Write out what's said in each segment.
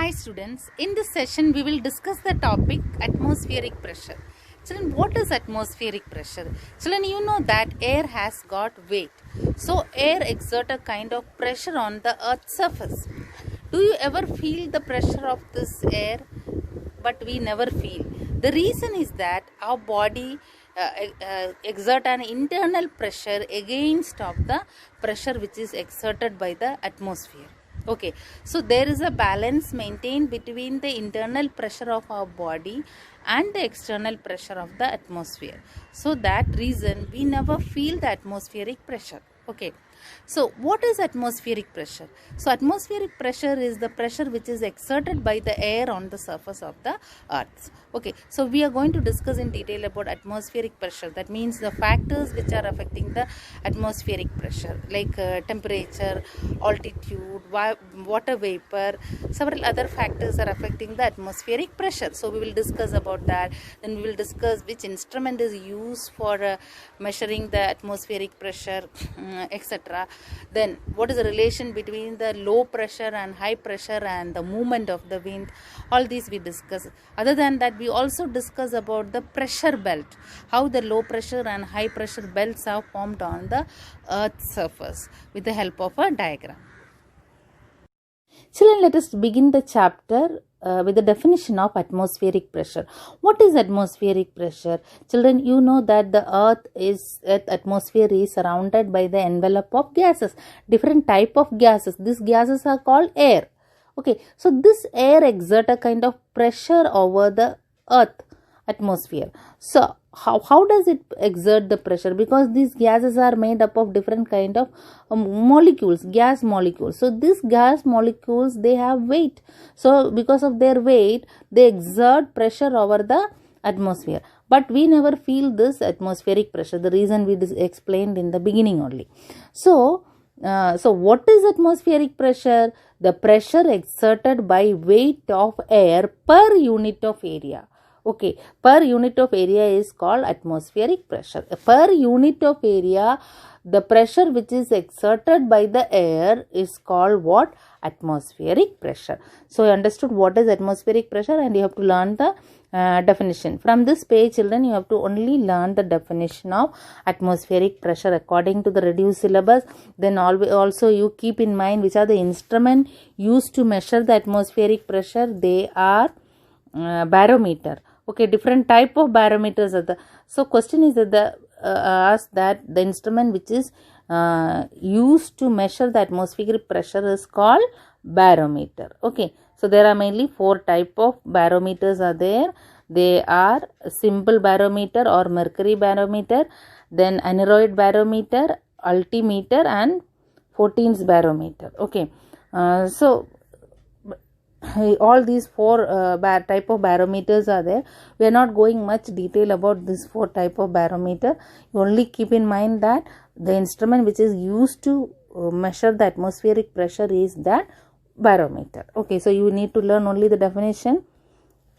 Hi students, in this session we will discuss the topic atmospheric pressure. Children, what is atmospheric pressure? Children, you know that air has got weight. So air exerts a kind of pressure on the earth's surface. Do you ever feel the pressure of this air? But we never feel. The reason is that our body exert an internal pressure against of the pressure which is exerted by the atmosphere. Okay, so there is a balance maintained between the internal pressure of our body and the external pressure of the atmosphere. So that reason we never feel the atmospheric pressure. Okay, so what is atmospheric pressure? So atmospheric pressure is the pressure which is exerted by the air on the surface of the earth. Okay, so we are going to discuss in detail about atmospheric pressure. That means the factors which are affecting the atmospheric pressure, like temperature, altitude, water vapor, several other factors are affecting the atmospheric pressure. So we will discuss about that. Then we will discuss which instrument is used for measuring the atmospheric pressure, etc. Then what is the relation between the low pressure and high pressure and the movement of the wind. All these we discuss. Other than that, we also discuss about the pressure belt, how the low pressure and high pressure belts are formed on the earth's surface with the help of a diagram. Children, let us begin the chapter with the definition of atmospheric pressure. What is atmospheric pressure? Children, you know that the earth atmosphere is surrounded by the envelope of gases, different type of gases. These gases are called air. Okay, so this air exerts a kind of pressure over the earth atmosphere. So how does it exert the pressure? Because these gases are made up of different kind of molecules, gas molecules. So these gas molecules, they have weight. So because of their weight, they exert pressure over the atmosphere. But we never feel this atmospheric pressure. The reason we explained in the beginning only. So what is atmospheric pressure? The pressure exerted by weight of air per unit of area. Okay, per unit of area is called atmospheric pressure. Per unit of area, the pressure which is exerted by the air is called what? Atmospheric pressure. So you understood what is atmospheric pressure, and you have to learn the definition. From this page, children, you have to only learn the definition of atmospheric pressure according to the reduced syllabus. Then also you keep in mind which are the instruments used to measure the atmospheric pressure. They are barometer. Okay, different type of barometers are the. So question is that asked that the instrument which is used to measure the atmospheric pressure is called barometer. Okay, so there are mainly 4 type of barometers are there. They are simple barometer or mercury barometer, then aneroid barometer, altimeter, and 14's barometer. Okay, so all these 4 type of barometers are there. We are not going much detail about this 4 type of barometer. You only keep in mind that the instrument which is used to measure the atmospheric pressure is that barometer. Okay, so you need to learn only the definition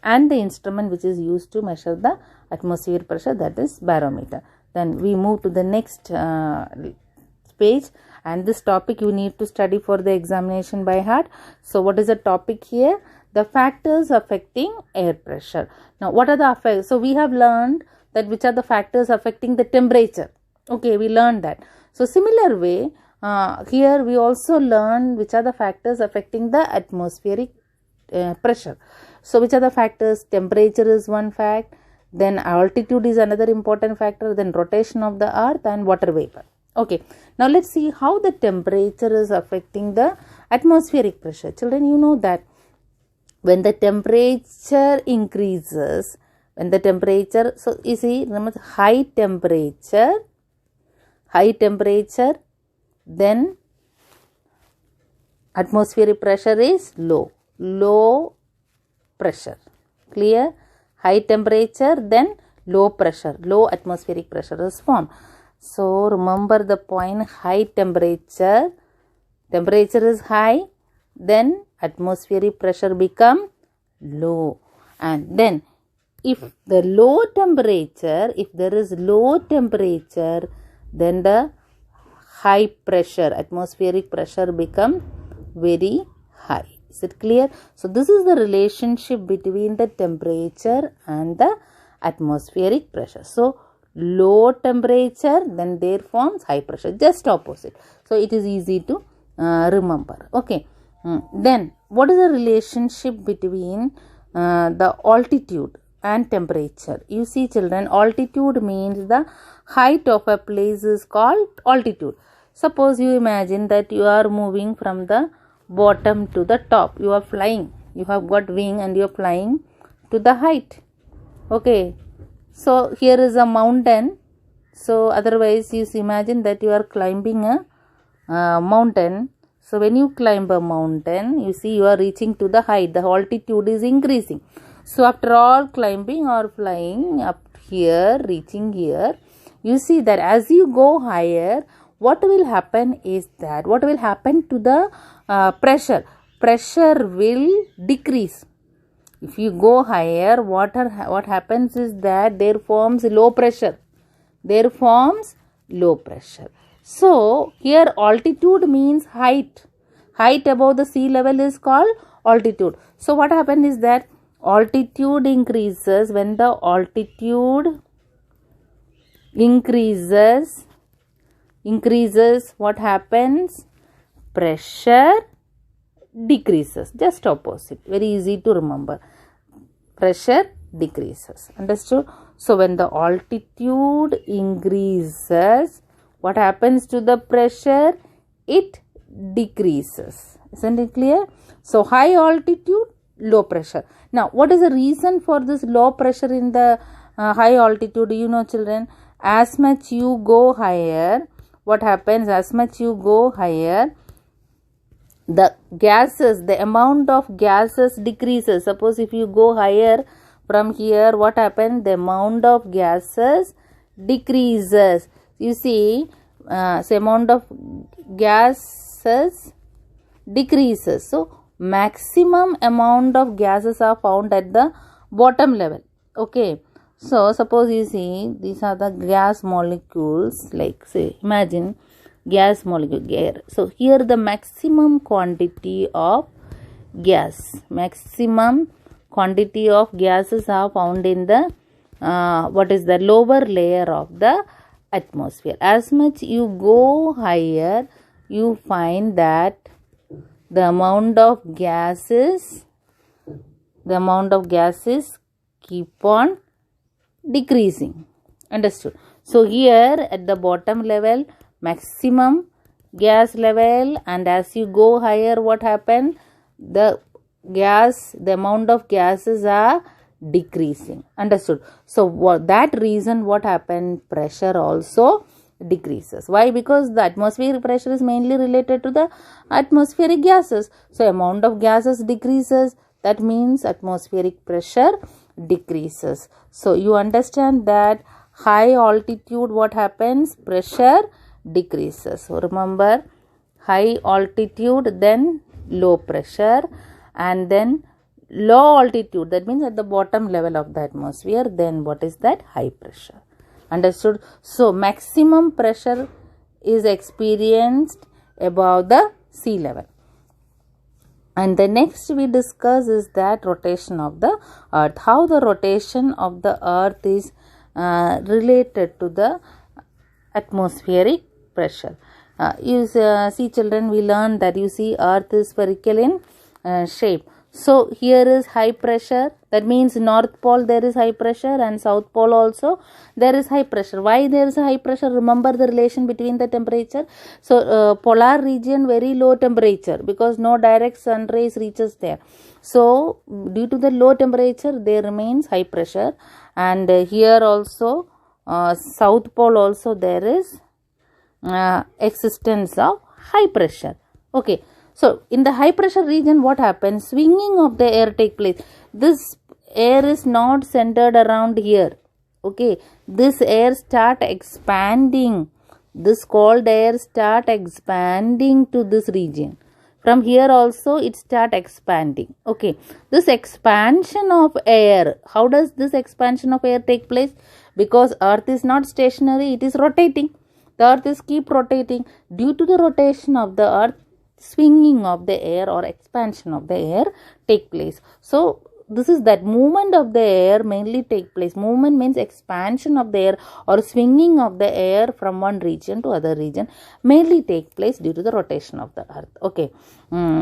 and the instrument which is used to measure the atmospheric pressure, that is barometer. Then we move to the next page, and this topic you need to study for the examination by heart. So what is the topic here? The factors affecting air pressure. Now what are the effects? So we have learned that which are the factors affecting the temperature. Okay, we learned that. So similar way, here we also learn which are the factors affecting the atmospheric pressure. So which are the factors? Temperature is one fact, then altitude is another important factor, then rotation of the earth, and water vapor. Okay, now let's see how the temperature is affecting the atmospheric pressure. Children, you know that when the temperature increases, so you see, remember, high temperature, then atmospheric pressure is low pressure. Clear? High temperature, then low pressure, low atmospheric pressure is formed. So remember the point, high temperature is high, then atmospheric pressure become low. And then if there is low temperature, then the high pressure, atmospheric pressure become very high. Is it clear? So this is the relationship between the temperature and the atmospheric pressure. So low temperature, then there forms high pressure, just opposite. So it is easy to remember. Okay. Then what is the relationship between the altitude and temperature? You see children, altitude means the height of a place is called altitude. Suppose you imagine that you are moving from the bottom to the top. You are flying. You have got wing and you are flying to the height. Okay. So here is a mountain. So otherwise you imagine that you are climbing a mountain. So when you climb a mountain, you see you are reaching to the height. The altitude is increasing. So after all climbing or flying up here, reaching here, you see that as you go higher, what will happen is that, what will happen to the pressure? Pressure will decrease. If you go higher, what happens is that there forms low pressure. There forms low pressure. So here altitude means height. Height above the sea level is called altitude. So what happens is that altitude increases. When the altitude increases, what happens? Pressure decreases. Just opposite. Very easy to remember. Pressure decreases. Understood? So when the altitude increases, what happens to the pressure? It decreases. Isn't it clear? So high altitude, low pressure. Now what is the reason for this low pressure in the high altitude? You know children, as much you go higher, what happens? As much you go higher, the gases, the amount of gases decreases. Suppose if you go higher from here, what happens? The amount of gases decreases. You see, so amount of gases decreases. So maximum amount of gases are found at the bottom level. Okay. So suppose you see, these are the gas molecules, like say, imagine gas molecule, air. So here the maximum quantity of maximum quantity of gases are found in the what is the lower layer of the atmosphere. As much you go higher, you find that the amount of gases keep on decreasing. Understood? So here at the bottom level, maximum gas level, and as you go higher, what happens? The amount of gases are decreasing. Understood? So that reason what happened? Pressure also decreases. Why? Because the atmospheric pressure is mainly related to the atmospheric gases. So amount of gases decreases. That means atmospheric pressure decreases. So you understand that high altitude, what happens? Pressure decreases. So remember, high altitude, then low pressure, and then low altitude, that means at the bottom level of the atmosphere, then what is that? High pressure. Understood? So maximum pressure is experienced above the sea level. And the next we discuss is that rotation of the earth. How the rotation of the earth is related to the atmospheric pressure. You see children, we learned that you see earth is spherical in shape. So here is high pressure. That means north pole there is high pressure, and south pole also there is high pressure. Why there is a high pressure? Remember the relation between the temperature. So polar region very low temperature, because no direct sun rays reaches there. So due to the low temperature there remains high pressure, and here also south pole also there is existence of high pressure. Okay. So in the high pressure region, what happens? Swinging of the air take place. This air is not centered around here. Okay. This air start expanding. This cold air start expanding to this region. From here also it start expanding. Okay. This expansion of air. How does this expansion of air take place? Because earth is not stationary. It is rotating. The earth is keep rotating. Due to the rotation of the earth, swinging of the air or expansion of the air take place. So this is that movement of the air mainly take place. Movement means expansion of the air or swinging of the air from one region to other region mainly take place due to the rotation of the earth. Okay,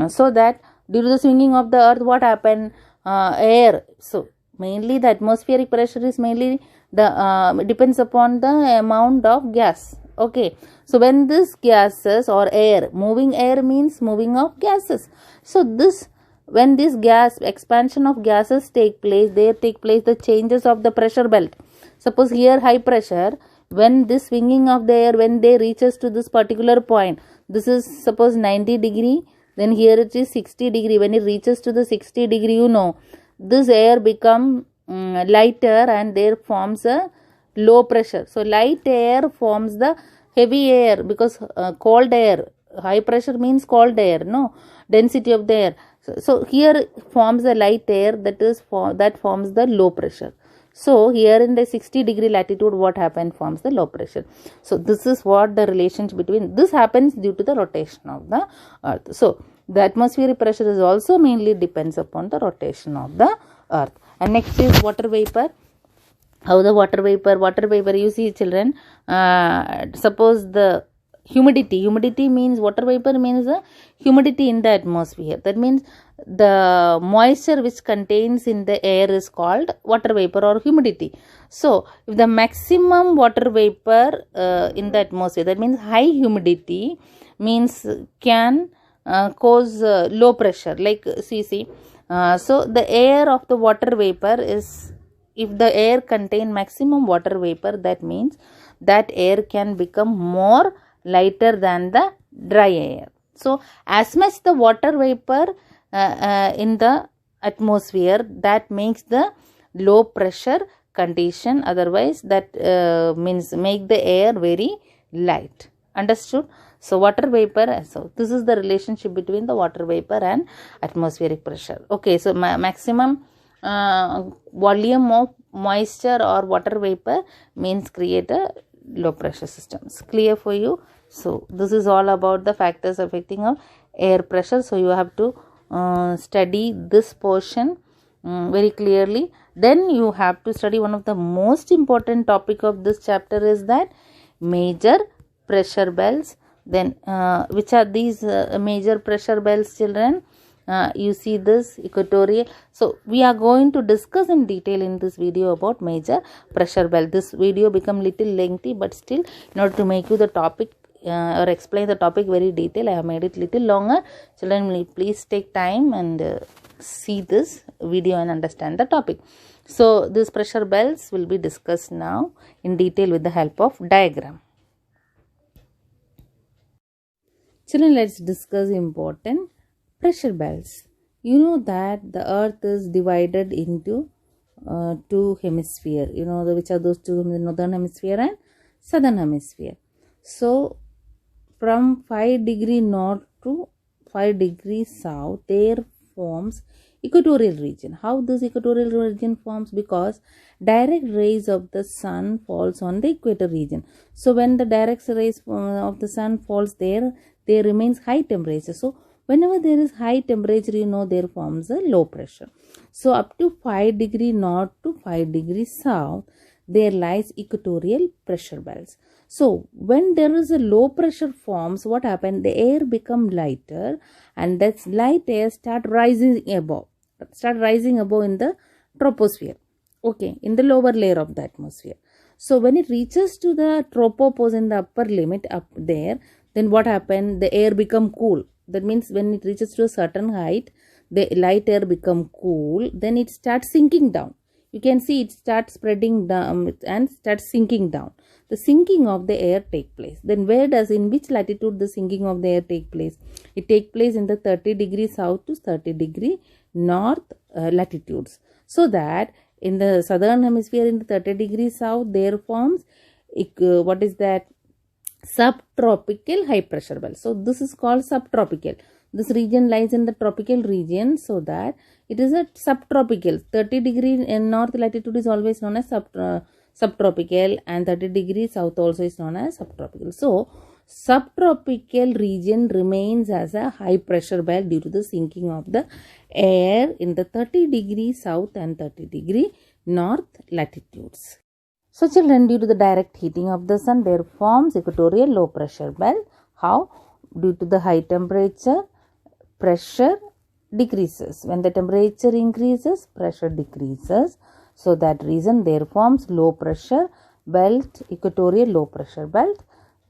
so that due to the swinging of the earth, what happened? Air. So mainly the atmospheric pressure is mainly the depends upon the amount of gas. Okay, so when this gases or air, moving air means moving of gases. So this, when this gas expansion of gases take place, there take place the changes of the pressure belt. Suppose here high pressure, when this swinging of the air, when they reaches to this particular point, this is suppose 90 degree, then here it is 60 degree. When it reaches to the 60 degree, you know, this air become lighter and there forms a low pressure. So light air forms the heavy air, because cold air, high pressure means cold air, no, density of the air. So here forms the light air, that forms the low pressure. So here in the 60 degree latitude, what happened? Forms the low pressure. So this is what the relationship between this happens due to the rotation of the earth. So the atmospheric pressure is also mainly depends upon the rotation of the earth. And next is water vapor. How the water vapor, you see children, suppose the humidity means, water vapor means the humidity in the atmosphere. That means the moisture which contains in the air is called water vapor or humidity. So if the maximum water vapor in the atmosphere, that means high humidity means can cause low pressure, like see, so the air of the water vapor is, if the air contain maximum water vapor, that means that air can become more lighter than the dry air. So as much the water vapor in the atmosphere, that makes the low pressure condition, otherwise that means make the air very light. Understood? So water vapor, so this is the relationship between the water vapor and atmospheric pressure. Okay, so maximum volume of moisture or water vapor means create a low pressure systems. Clear for you? So this is all about the factors affecting of air pressure. So you have to study this portion very clearly. Then you have to study one of the most important topic of this chapter is that major pressure belts. Then which are these major pressure belts, children? You see this equatorial. So we are going to discuss in detail in this video about major pressure belt. This video become little lengthy, but still in order to make you the topic or explain the topic very detail, I have made it little longer. Children, please take time and see this video and understand the topic. So these pressure belts will be discussed now in detail with the help of diagram. Children, let's discuss important pressure belts. You know that the earth is divided into two hemispheres. You know which are those two, northern hemisphere and southern hemisphere. So from 5 degree north to 5 degrees south, there forms equatorial region. How this equatorial region forms? Because direct rays of the sun falls on the equator region. So when the direct rays of the sun falls there remains high temperature. So whenever there is high temperature, you know there forms a low pressure. So up to 5 degree north to 5 degrees south, there lies equatorial pressure belts. So when there is a low pressure forms, what happens? The air become lighter, and that light air start rising above in the troposphere. Okay, in the lower layer of the atmosphere. So when it reaches to the tropopause in the upper limit up there, then what happens? The air become cool. That means when it reaches to a certain height, the light air become cool, then it starts sinking down. You can see it starts spreading down and starts sinking down. The sinking of the air take place. Then in which latitude the sinking of the air take place? It take place in the 30 degrees south to 30 degree north latitudes. So that in the southern hemisphere in the 30 degrees south, there forms what is that? Subtropical high pressure belt. So this is called subtropical. This region lies in the tropical region, so that it is a subtropical. 30 degree in north latitude is always known as subtropical, and 30 degrees south also is known as subtropical. So Subtropical region remains as a high pressure belt due to the sinking of the air in the 30° south and 30° north latitudes. So children, due to the direct heating of the sun, there forms equatorial low pressure belt. How? Due to the high temperature, pressure decreases. When the temperature increases, pressure decreases. So that reason there forms low pressure belt, equatorial low pressure belt.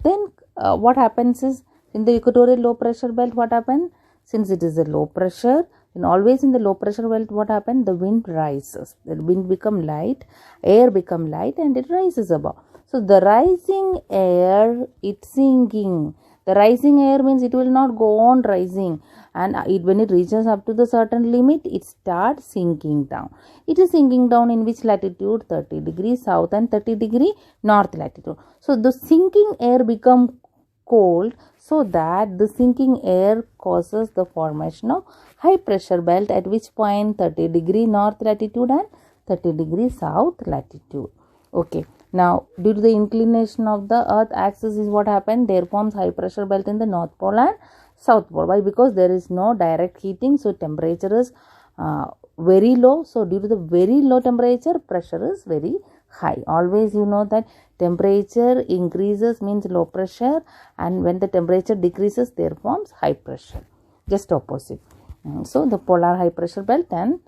Then what happens is, in the equatorial low pressure belt, what happens? Since it is a low pressure, and always in the low pressure belt, what happens? The wind rises. The wind become light, air become light, and it rises above. So the rising air, it's sinking. The rising air means it will not go on rising, and when it reaches up to the certain limit, it starts sinking down. It is sinking down in which latitude? 30° south and 30° north latitude. So the sinking air become cold, so that the sinking air causes the formation of high pressure belt at which point? 30° north latitude and 30° south latitude. Okay. Now, due to the inclination of the earth axis is what happened? There forms high pressure belt in the north pole and south pole. Why? Because there is no direct heating, so temperature is very low. So due to the very low temperature, pressure is very high. Always you know that temperature increases means low pressure, and when the temperature decreases, there forms high pressure. Just opposite. So the polar high pressure belt and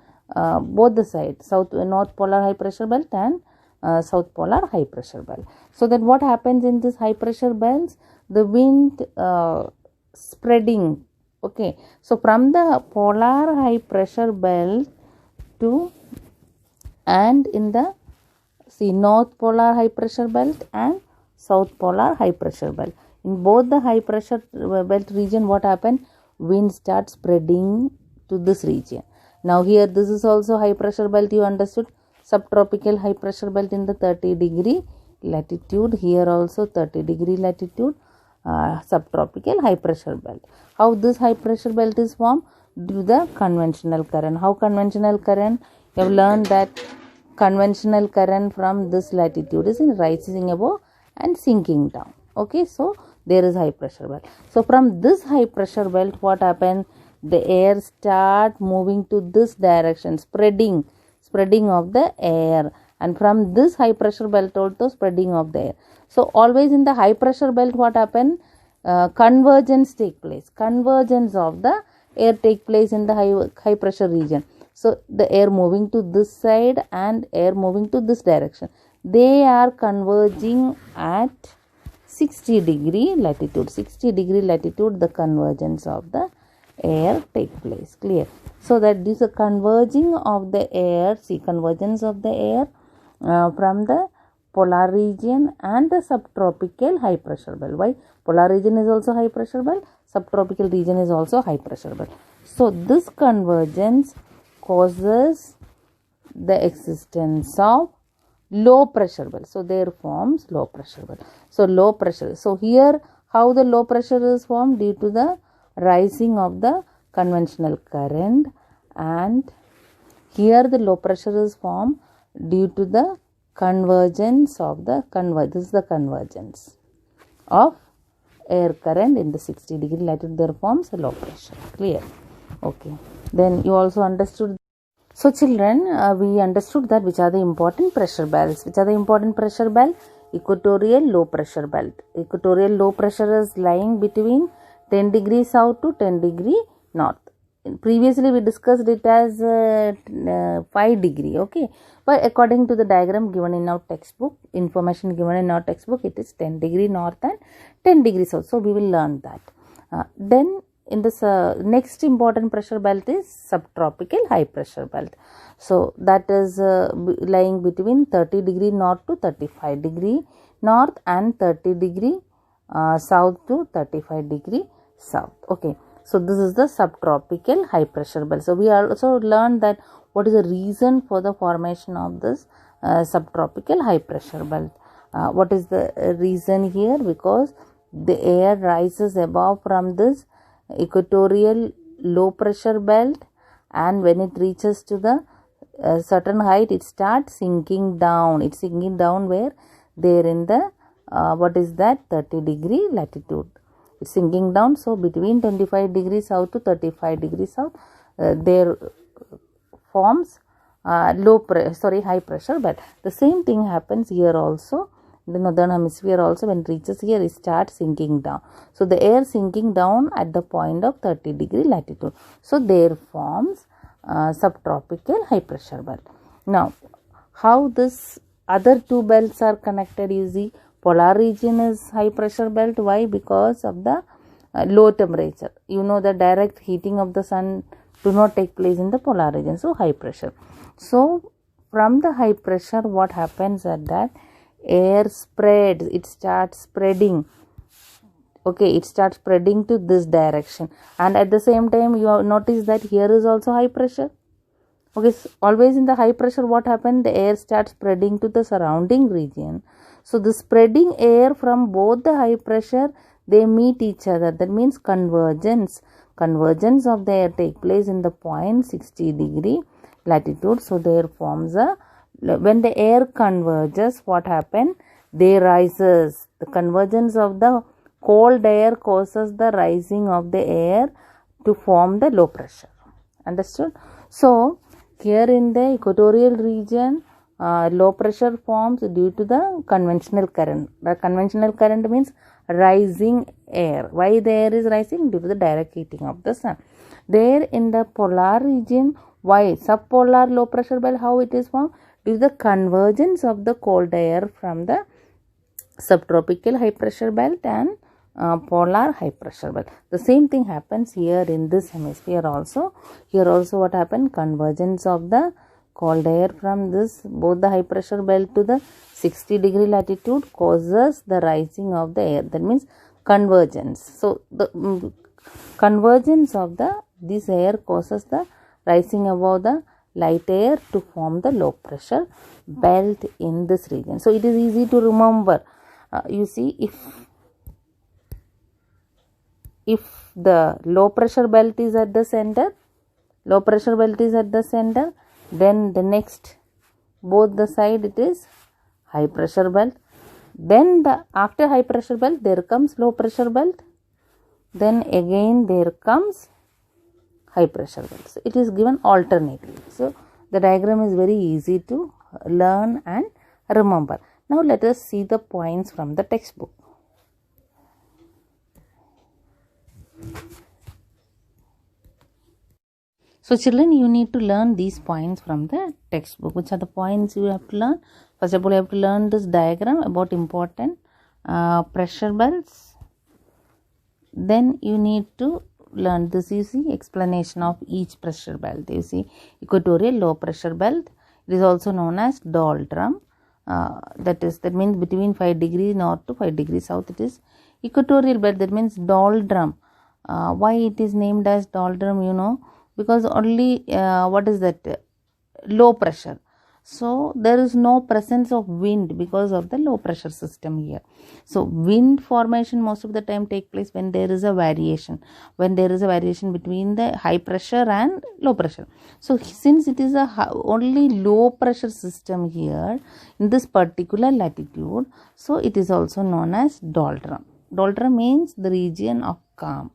both the sides, north polar high pressure belt and south polar high pressure belt. So that what happens in this high pressure belts? The wind spreading. Okay, so from the polar high pressure belt to, and in the north polar high pressure belt and south polar high pressure belt, in both the high pressure belt region, what happened? Wind starts spreading to this region. Now here this is also high pressure belt, you understood. Subtropical high pressure belt in the 30° latitude, here also 30° latitude, subtropical high pressure belt. How this high pressure belt is formed? Due to the conventional current. How conventional current? You have learned that conventional current from this latitude is rising above and sinking down. Okay, so there is high pressure belt. So from this high pressure belt, what happens? The air start moving to this direction, spreading of the air, and from this high pressure belt also spreading of the air. So always in the high pressure belt, what happen? Convergence take place. Convergence of the air take place in the high pressure region. So the air moving to this side and air moving to this direction, they are converging at 60° latitude. 60° latitude, the convergence of the air take place. Clear? So that this is converging of the air, convergence of the air from the polar region and the subtropical high pressure belt. Why? Polar region is also high pressure belt, subtropical region is also high pressure belt. So this convergence causes the existence of low pressure belt. So there forms low pressure belt. So low pressure. So here how the low pressure is formed? Due to the rising of the conventional current, and here the low pressure is formed due to the convergence of the this is the convergence of air current in the 60° latitude, there forms a low pressure. Clear? Okay, then you also understood. So children, we understood that which are the important pressure belts. Which are the important pressure belt? Equatorial low pressure belt. Equatorial low pressure is lying between 10° south to 10° north. Previously we discussed it as 5°. Okay, but according to the diagram given in our textbook, information given in our textbook, it is 10° north and 10° south. So we will learn that. Then in this next important pressure belt is subtropical high pressure belt. So that is lying between 30° north to 35° north and 30° south to 35° south. Okay, so this is the subtropical high pressure belt. So we also learned that what is the reason for the formation of this subtropical high pressure belt. What is the reason here? Because the air rises above from this equatorial low pressure belt, and when it reaches to the certain height, it starts sinking down. It's sinking down where? There in the what is that, 30-degree latitude. It's sinking down. So between 25 degrees south to 35 degrees south, there forms high pressure belt. The same thing happens here also. The northern hemisphere also, when it reaches here, it starts sinking down. So the air sinking down at the point of 30-degree latitude. So there forms subtropical high pressure belt. Now, how this other two belts are connected? You see, polar region is high pressure belt. Why? Because of the low temperature. You know, the direct heating of the sun do not take place in the polar region. So high pressure. So from the high pressure, what happens at that? Air spreads. It starts spreading. Okay, it starts spreading to this direction. And at the same time, you have noticed that here is also high pressure. Okay, so always in the high pressure, what happened? The air starts spreading to the surrounding region. So the spreading air from both the high pressure, they meet each other. That means convergence. Convergence of the air take place in the point 60-degree latitude. So there forms a, when the air converges, what happens? They rises. The convergence of the cold air causes the rising of the air to form the low pressure. Understood? So here in the equatorial region, low pressure forms due to the conventional current. The conventional current means rising air. Why the air is rising? Due to the direct heating of the sun. There in the polar region, why? Subpolar low pressure belt, how it is formed? Due to the convergence of the cold air from the subtropical high pressure belt and polar high pressure belt. The same thing happens here in this hemisphere also. Here also what happened? Convergence of the cold air from this both the high pressure belt to the 60-degree latitude causes the rising of the air. That means convergence. So the convergence of this air causes the rising above the light air to form the low pressure belt in this region. So it is easy to remember. You see, if the low pressure belt is at the center, then the next, both the side, it is high pressure belt. Then after high pressure belt, there comes low pressure belt. Then again there comes high pressure belt. So it is given alternately. So the diagram is very easy to learn and remember. Now let us see the points from the textbook. So children, you need to learn these points from the textbook. Which are the points you have to learn? First of all, you have to learn this diagram about important pressure belts. Then you need to learn this. You see, explanation of each pressure belt. You see, equatorial low pressure belt. It is also known as doldrum. That means between 5 degrees north to 5 degrees south, it is equatorial belt. That means doldrum. Why it is named as doldrum? You know, because only low pressure. So there is no presence of wind because of the low pressure system here. So wind formation most of the time take place when there is a variation. When there is a variation between the high pressure and low pressure. So since it is only low pressure system here in this particular latitude, so it is also known as doldrum. Doldrum means the region of calm.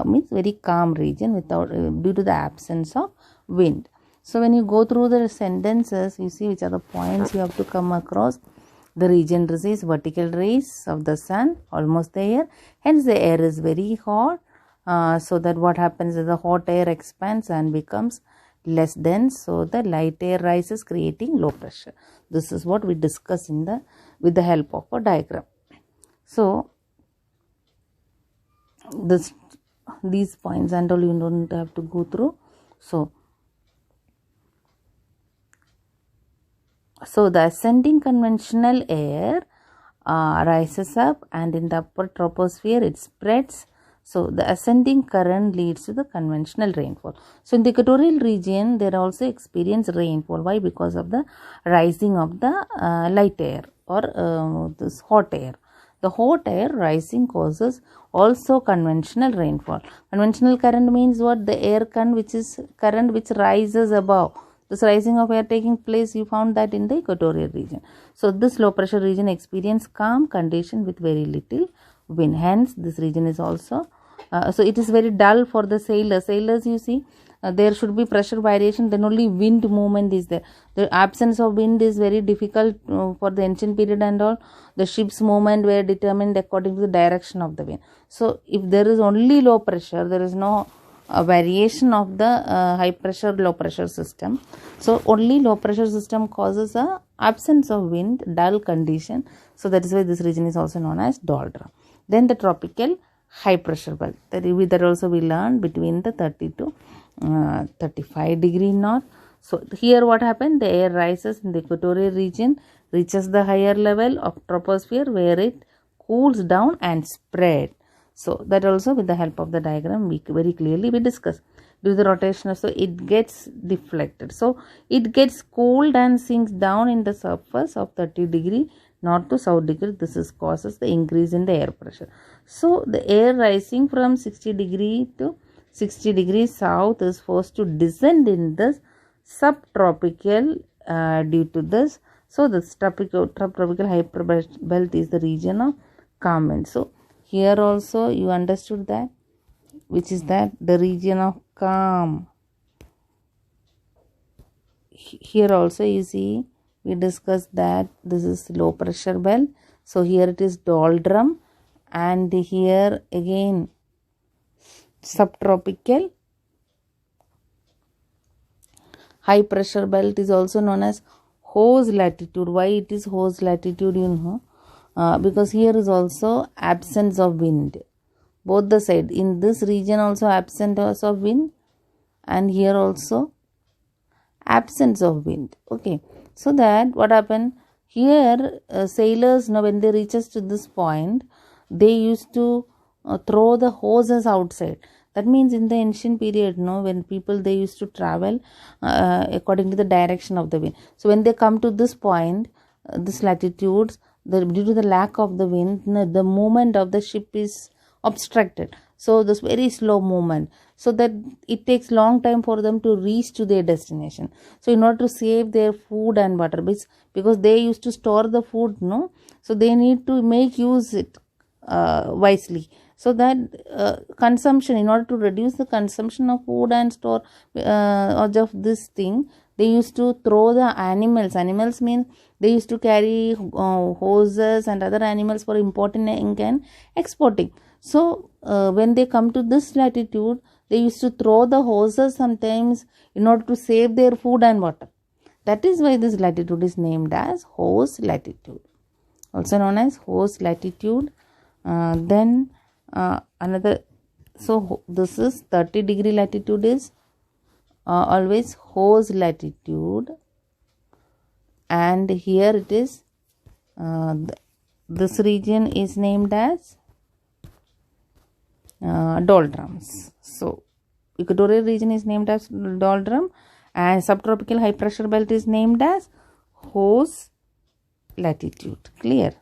Means very calm region without due to the absence of wind. So when you go through the sentences, you see which are the points you have to come across. The region receives vertical rays of the sun almost there. Hence the air is very hot. So that what happens is the hot air expands and becomes less dense. So the light air rises, creating low pressure. This is what we discuss with the help of a diagram. So these points and all you don't have to go through. So the ascending conventional air rises up, and in the upper troposphere it spreads. So the ascending current leads to the conventional rainfall. So in the equatorial region, they also experience rainfall. Why? Because of the rising of the light air or this hot air. The hot air rising causes also conventional rainfall. Conventional current means what? The air current which rises above. this rising of air taking place, you found that in the equatorial region. So this low pressure region experience calm condition with very little wind. Hence this region is also so it is very dull for the sailors. You see, there should be pressure variation, then only wind movement is there. The absence of wind is very difficult for the ancient period, and all the ships movement were determined according to the direction of the wind. So if there is only low pressure, there is no variation of the high pressure low pressure system. So only low pressure system causes a absence of wind, dull condition. So that is why this region is also known as doldrum. Then the tropical high pressure belt, that also we learned between the 30 to 35 degree north. So here what happened, the air rises in the equatorial region, reaches the higher level of troposphere where it cools down and spread. So that also with the help of the diagram we very clearly we discuss. Due to the rotation, so it gets deflected, so it gets cooled and sinks down in the surface of 30 degree north to south degree. This is causes the increase in the air pressure. So the air rising from 60 degree to 60 degrees south is forced to descend in the subtropical due to this. So the subtropical hyperbelt is the region of calm wind. So here also you understood that, which is that the region of calm. Here also you see we discussed that this is low pressure belt. So here it is doldrum, and here again subtropical high pressure belt is also known as hose latitude. Why it is hose latitude, you know, because here is also absence of wind, both the side. In this region also absence of wind, and here also absence of wind. Okay, so that what happened here, sailors, now when they reaches to this point, they used to throw the hoses outside. That means in the ancient period, when people they used to travel according to the direction of the wind. So when they come to this point, this latitudes, due to the lack of the wind, the movement of the ship is obstructed. So this very slow movement, so that it takes long time for them to reach to their destination. So in order to save their food and water, because they used to store the food, so they need to make use it wisely. So that consumption, in order to reduce the consumption of food and store of this thing, they used to throw the animals. Animals means they used to carry hoses and other animals for importing and exporting. So when they come to this latitude, they used to throw the hoses sometimes in order to save their food and water. That is why this latitude is named as hose latitude, also known as hose latitude. Then another, so this is 30 degree latitude is always hose latitude, and here it is this region is named as doldrums. So equatorial region is named as doldrum, and subtropical high pressure belt is named as hose latitude. Clear?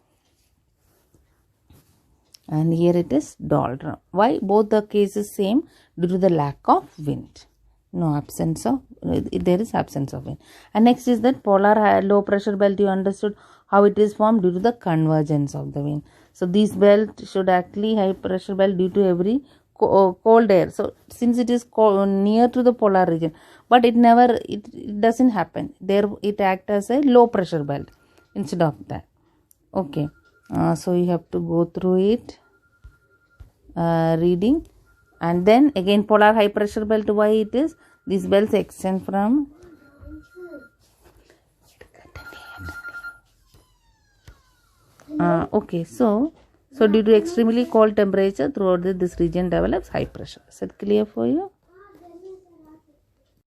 And here it is doldrum. Why? Both the cases same, due to the lack of wind. No absence of, there is absence of wind. And next is that polar low pressure belt. You understood how it is formed, due to the convergence of the wind. So this belt should actually high pressure belt due to every cold air. So since it is near to the polar region, but it doesn't happen there, it acts as a low pressure belt instead of that. Okay, so you have to go through it reading. And then again polar high pressure belt, why it is, these belts extend from okay, so due to extremely cold temperature throughout this region develops high pressure. Is that clear for you?